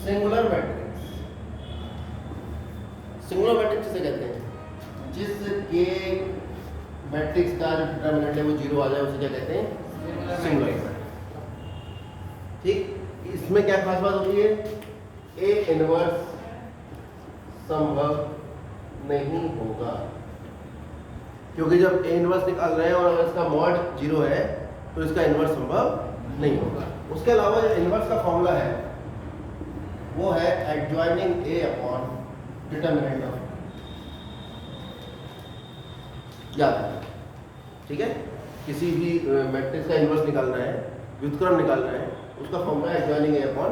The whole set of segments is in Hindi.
सिंगुलर मैट्रिक्स, सिंगुलर मैट्रिक्स किसे कहते हैं? जिसके मैट्रिक्स का जो डिटरमिनेंट है वो जीरो आ जाए उसे क्या कहते हैं? Singular matrix. ठीक, इसमें क्या खास बात होती है? ए इनवर्स संभव नहीं होगा, क्योंकि जब ए इनवर्स निकाल रहे हैं और अगर इसका मॉड जीरो है तो इसका इनवर्स संभव नहीं होगा। उसके अलावा जो इनवर्स का फॉर्मूला है वो है adjoining A upon determinant of, याद है? ठीक है, किसी भी मैट्रिक्स का इनवर्स निकालना है, व्युत्क्रम निकालना है, उसका फॉर्मूला है एडजॉइनिंग ए अपॉन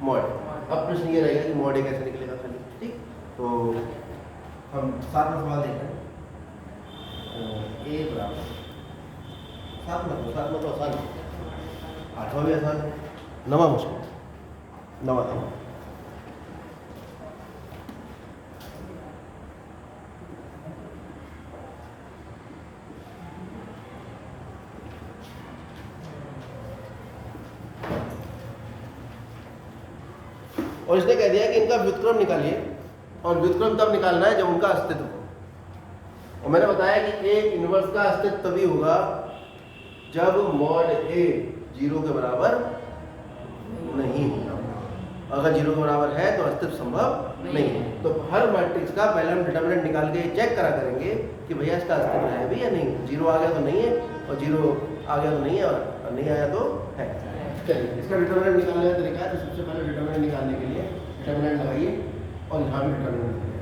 मॉड। अब प्रश्न ये रहेगा कि मॉड ए कैसे निकलेगा खाली। ठीक, तो हम सात में सवाल देख रहे हैं। ए बराबर सात में तो आसान, आठवां भी आसान है, नवा मुश्किल, नवा। और इसने कह दिया कि इनका व्युत्क्रम निकालिए, और व्युत्क्रम तब निकालना है जब उनका अस्तित्व हो। और मैंने बताया कि ए इनवर्स का अस्तित्व तभी होगा जब मॉड ए जीरो के बराबर नहीं होगा। अगर जीरो के बराबर है तो अस्तित्व संभव नहीं है। तो हर मैट्रिक्स का पहले हम डिटरमिनेंट निकाल के चेक करा करेंगे कि भैया इसका अस्तित्व है भी या नहीं। जीरो आ गया तो नहीं है, और जीरो आ गया तो नहीं है, और नहीं आया तो है। चलिए, इसका डिटरमिनेंट निकालने का तरीका है। तो सबसे पहले डिटरमिनेंट निकालने के लिए डिटरमिनेंट लगाइए, और यहाँ भी डिटरमिनेंट लगाइए।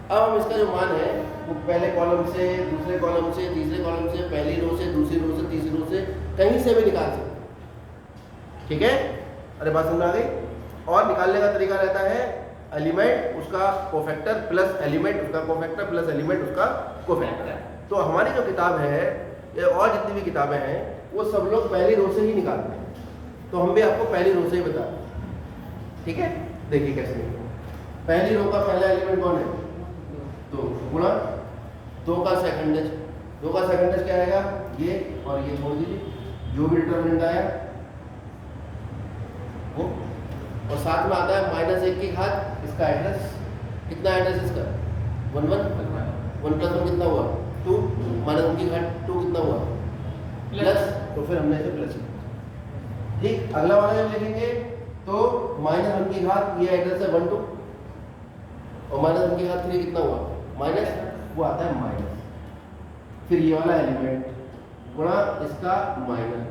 अब हम इसका जो मान है वो पहले कॉलम से, दूसरे कॉलम से, तीसरे कॉलम से, पहली रो से, दूसरी रो से, तीसरी रो से, कहीं से भी निकाल सकते। ठीक है, अरे बात समझ आ गई? और निकालने का तरीका रहता है एलिमेंट उसका कोफैक्टर प्लस एलिमेंट उसका कोफैक्टर प्लस एलिमेंट उसका कोफैक्टर। तो हमारी जो किताब है और जितनी भी किताबें हैं वो सब लोग पहली रो से ही निकालते हैं, तो हम भी आपको पहली रो से ही बता दें। ठीक है, देखिए कैसे निकलेगा। पहली रो का पहला एलिमेंट कौन है? तो गुणा दो का सेकंडेज, दो का सेकंडेज क्या आएगा? ये, और ये छोड़ दीजिए, जो भी डिटरमिनेंट आया वो, और साथ में आता है माइनस एक की घात इसका एड्रेस। कितना एड्रेस इसका? 1 1 1 प्लस 1 कितना हुआ? 2, माइनस 1 की घात 2 कितना हुआ? प्लस, तो फिर हमने इसे प्लस किया। ठीक, अगला वाला जब लिखेंगे तो माइनस 1 की घात ये एड्रेस है 1 2, और माइनस 1 की घात 3 कितना हुआ? माइनस, वो आता है माइनस। फिर ये वाला एलिमेंट गुणा इसका माइनस,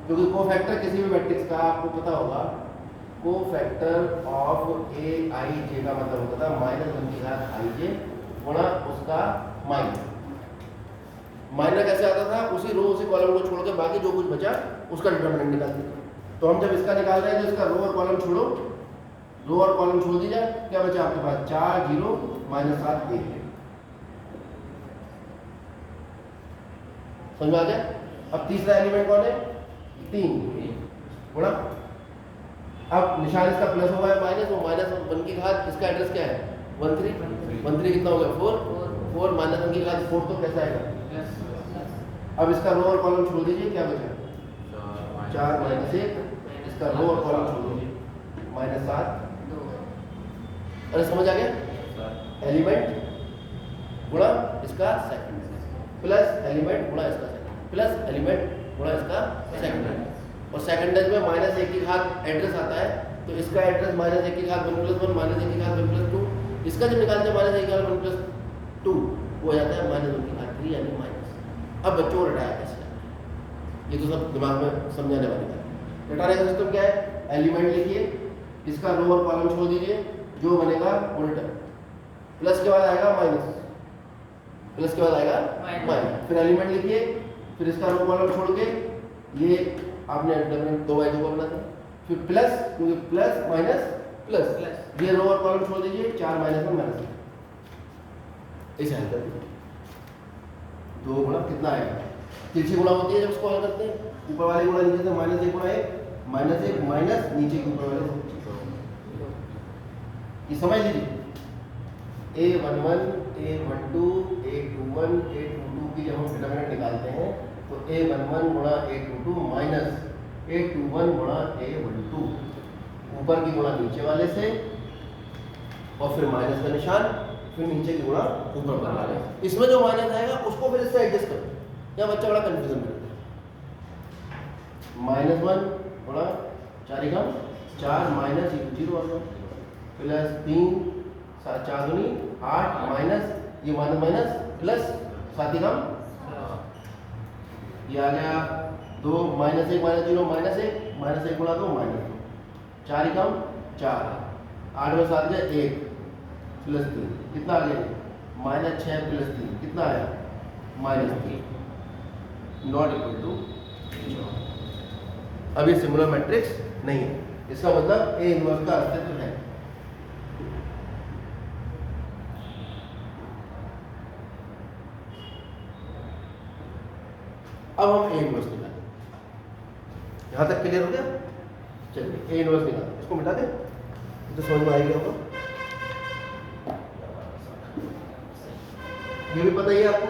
क्योंकि कोफैक्टर किसी भी मैट्रिक्स का आपको पता होगा, कोफैक्टर ऑफ ए आई जे का मतलब होता था माइनस 1 की घात आई जे गुणा उसका माइनस। माइनस कैसे आता था? उसी रो उसी कॉलम को छोड़ के बाकी जो कुछ बचा उसका डिटरमिनेंट निकालते थे। तो हम जब इसका निकाल रहे हैं तो इसका रो और कॉलम छोड़ो, रो और कॉलम छोड़ दीजिए, क्या बचा आपके पास? 4 0 माइनस 7 1। समझ में आ गया? अब तीसरा एलिमेंट कौन है? 3 गुणा, अब निशान इसका प्लस हुआ है माइनस, वो माइनस 1 की घात इसका एड्रेस क्या है? 1 3 1 3 कितना हो गया? 4 4 माइनस 1 की घात 4, तो कैसा आएगा? अब इसका रो और कॉलम छोड़ दीजिए, क्या बचा? 4 माइनस 1, इसका रो और कॉलम छोड़ दीजिए, माइनस 7। अरे समझ आ गया? एलिमेंट गुणा इसका सेकंड प्लस एलिमेंट गुणा इसका सेकंड प्लस एलिमेंट गुणा इसका सेकंड। और सेकंडेज में माइनस 1 की घात एड्रेस आता है, तो इसका एड्रेस माइनस 1 की घात 1 प्लस 1 माइनस 1 की घात 1 प्लस 2, इसका जब निकालते हैं माइनस 1 की घात 1 प्लस 2 वो हो जाता है माइनस 1 की घात 3 यानी माइनस। अब बच्चों को रटाया कैसे? ये तो सब दिमाग में समझाने वाली बात है। रटाने का सिस्टम क्या है? एलिमेंट लिखिए, इसका रो और कॉलम छोड़ दीजिए, जो बनेगा उल्टा, प्लस के बाद आएगा माइनस, प्लस के बाद आएगा माइनस। फिर एलिमेंट लिखिए, फिर इसका रो कॉलम छोड़ के ये आपने 2/2 को बना था, फिर प्लस, क्योंकि प्लस माइनस प्लस, ये रो और कॉलम छोड़ दीजिए, 4 माइनस 1 माइनस 1, इसे हल कर दीजिए। 2 गुणा कितना आएगा? तिरछी गुणा होती है जब इसको हल करते हैं, ऊपर वाले गुणा नीचे से माइनस 1 गुणा 1 माइनस 1 माइनस नीचे के ऊपर वाले से। ये समझ लीजिए, A11 A12 A21 A22 की जब हम डिटरमिनेंट निकालते हैं तो A11 गुणा A22 माइनस A21 गुणा A12, ऊपर की गुणा नीचे वाले से और फिर माइनस का निशान, फिर नीचे की गुणा ऊपर वाले। इसमें जो माइनस आएगा उसको फिर इससे एडजस्ट करो, या बच्चा बड़ा कंफ्यूजन में -1 गुणा 4 एकम 4 माइनस 0 आ गया प्लस 3 4 दूनी 8 माइनस ये माइनस माइनस प्लस 7 एकम ये आ गया 2 -1 -0 -1 गुणा 2 -2 4 एकम 4 8 में 7 गया 1 प्लस 3 कितना आ गया -6 प्लस 3 कितना आया -3 नॉट इक्वल टू। अब ये सिमिलर मैट्रिक्स नहीं है, इसका मतलब A इनवर्स का अस्तित्व है। अब हम A इनवर्स निकालें, यहां तक क्लियर हो गया? चलिए A इनवर्स निकालें, इसको मिटा दें तो समझ में आ गया होगा। ये भी पता ही है आपको,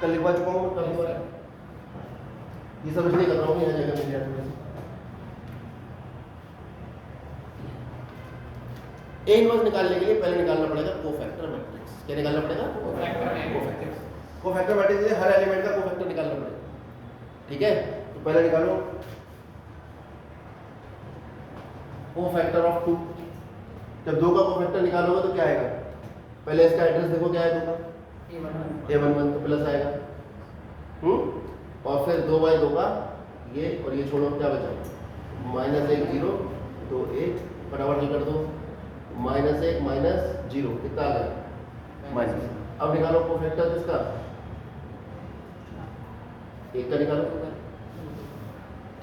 कल लिखवा चुका हूँ, कल लिखवा ये सब इसलिए कर रहा हूँ यहाँ जगह मिल जाए। A इनवर्स निकालने के लिए पहले निकालना पड़ेगा कोफैक्टर मैट्रिक्स। क्या निकालना पड़ेगा? कोफैक्टर मैट्रिक्स हर एलिमेंट का कोफैक्टर निकालना पड़ेगा, ठीक है? तो पहले निकालो कोफैक्टर ऑफ 2। जब 2 का कोफैक्टर निकालोगे तो क्या आएगा? पहले इसका एड्रेस देखो, क्या है 2 का A11 तो प्लस आएगा, और फिर 2/2 का ये और ये छोड़ो, क्या बचा -1 0 तो 1 फटाफट हल कर दो, -1 -0 कितना आ गया माइनस। अब निकालो कोफैक्टर किसका? 1 का निकालो,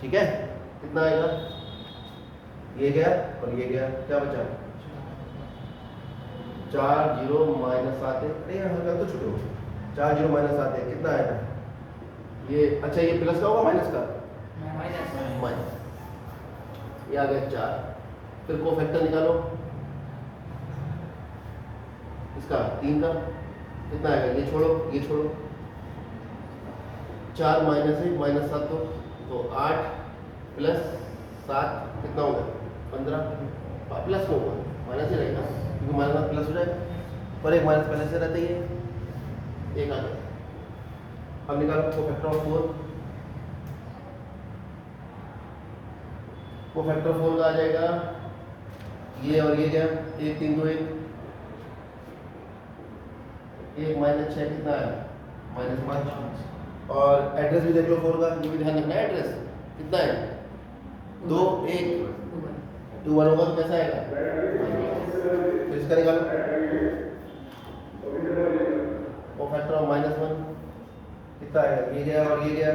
ठीक है? कितना आएगा? ये गया और ये गया, क्या बचा 4 0 -7 नहीं हल कर दो छोड़ो, 4 0 -7 कितना आएगा ये? अच्छा ये प्लस का होगा माइनस का? माइनस। ये आ गया 4। फिर कोफैक्टर निकालो इसका 3 का, कितना आएगा? ये छोड़ो ये छोड़ो, 4 -1 -7 तो 8 प्लस 7 कितना होगा 15 प्लस में होगा, माइनस ही रहेगा क्योंकि माइनस प्लस हो जाएगा, पर एक माइनस पहले से रहता ही है, एक आ गया। अब निकालो कोफैक्टर ऑफ 4। कोफैक्टर 4 का आ जाएगा ये और ये गया 1 3 2 1 -6 कितना है -5। और एड्रेस भी देख लो 4 का, ये भी ध्यान रखना है, एड्रेस कितना है 2 1 2 1 होगा तो कैसा आएगा? तो इसका निकालो कोफैक्टर ऑफ -1 कितना आएगा? ये गया और ये गया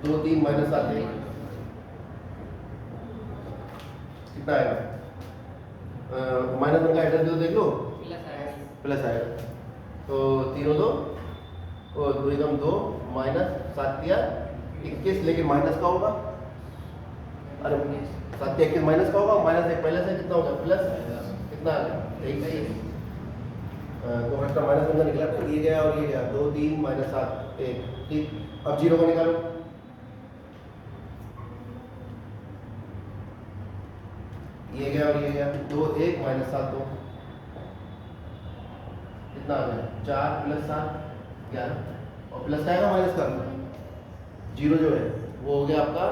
2 3 -7 1 कितना आएगा? -1 का एड्रेस देख लो, प्लस आएगा तो 3 2 और 2 एकम 2 -7 21, लेकिन माइनस का होगा, अरे 7 21 माइनस का होगा, -1 पहले से कितना होगा प्लस कितना आ गया 1 का ही कोफैक्टर -1 का निकला, फिर ये गया और ये गया 2 3 -7 1 ठीक। अब 0 को निकालो, ये गया और ये गया 2 1 -7 2 कितना आ गया 4 + 7 11 और प्लस का आएगा माइनस का 0 जो है वो हो गया आपका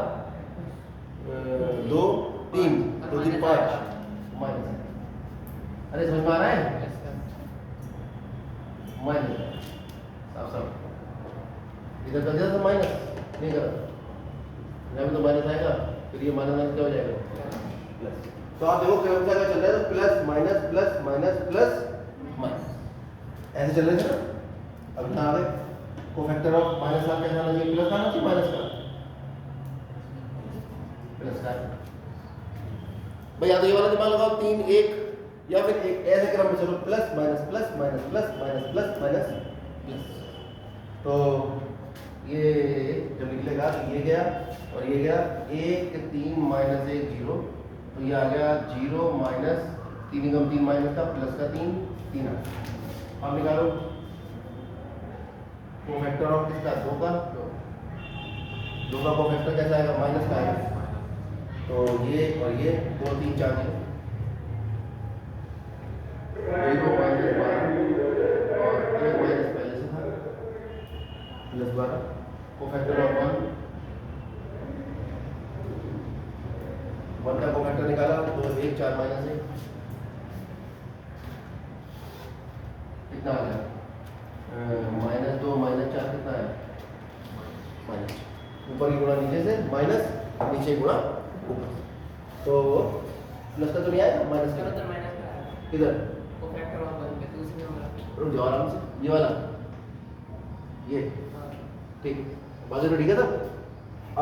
2 3 2 3 5 माइनस। अरे समझ में आ रहा है? माइनस साफ साफ इधर कर दिया तो माइनस नहीं करा, यहाँ तो माइनस आएगा, फिर ये माइनस क्या हो जाएगा प्लस। तो आप देखो क्या चल रहा है, तो plus minus plus minus plus minus ऐसे चल रहे थे ना। अब इतना आ गए कोफैक्टर ऑफ -7 का आना चाहिए, प्लस आना चाहिए माइनस का, प्लस का भाई। या तो ये वाला दिमाग लगाओ 3 1 या फिर एक ऐसे क्रम में चलो plus minus plus minus plus minus plus minus plus. तो ये जब निकलेगा तो ये गया और ये गया 1 3 -1 0, तो ये आ गया 0 माइनस 3 कम 3 माइनस का प्लस का 3 3 आ। अब निकालो कोफैक्टर ऑफ किसका, 2 का, 2 का कोफैक्टर कैसा आएगा, माइनस का आएगा। तो ये और ये 2 3 4 0 माइनस 12 और एक माइनस पहले से था प्लस 12 कोफैक्टर ऑफ 1 का कोफैक्टर निकाला तो 1 4 माइनस 1 कितना आ गया, माइनस 2 माइनस 4 कितना है, माइनस, ऊपर की गुणा नीचे से माइनस, नीचे गुणा ऊपर, तो प्लस का तो नहीं आएगा, माइनस का तो माइनस का किधर, कोफैक्टर ऑफ 1 पे तो उसी में होगा। रुक जाओ आराम से, ये वाला, ये ठीक, बाजू में ठीक है। तो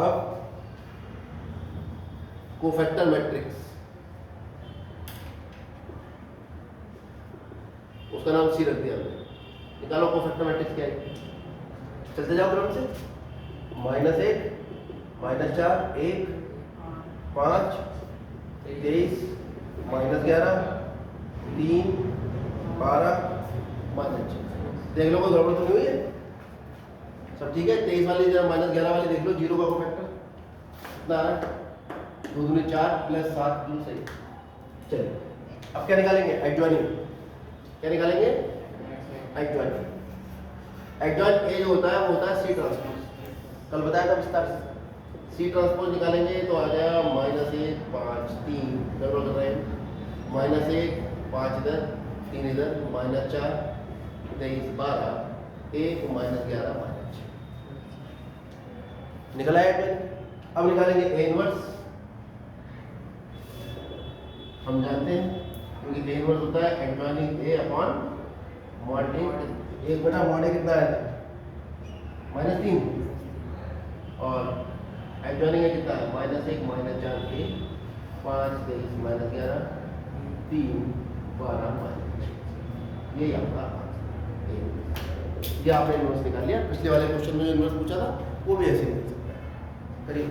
अब कोफैक्टर मैट्रिक्स, उसका नाम सी रख दिया हमने, निकालो कोफैक्टर मैट्रिक्स क्या है, चलते जाओ क्रम से, -1 -4 1 5 23 -11 3 12 -6, देख लो कोई गड़बड़ तो नहीं हुई है, सब ठीक है। 23 वाली -11 वाली देख लो, 0 का कोफैक्टर कितना आ रहा है, 2 दूनी 4 प्लस 7 दूनी सही। चलिए अब क्या निकालेंगे, एडजॉइनिंग, क्या निकालेंगे, एडजॉइनिंग। एडजॉइन ए जो होता है वो होता है सी ट्रांसपोज, कल बताया था विस्तार से। सी ट्रांसपोज निकालेंगे तो आ जाएगा -1 5 3, गड़बड़ कर रहे हैं, -1 5 इधर 3 इधर, -4 23 12 1 -11 -6 निकला है एडजॉइन। अब निकालेंगे ए इनवर्स, हम जानते हैं क्योंकि ए इनवर्स होता है एडजॉइनिंग ए अपॉन मॉड ए, एक बटा मॉड ए कितना है, -3, और एडजॉइनिंग है कितना है, -1 -4 ए 5 23 -11 3 12 -6, ये आपका ये आपने इनवर्स निकाल लिया। पिछले वाले क्वेश्चन में जो इनवर्स पूछा था वो भी ऐसे निकल सकता है, करिए।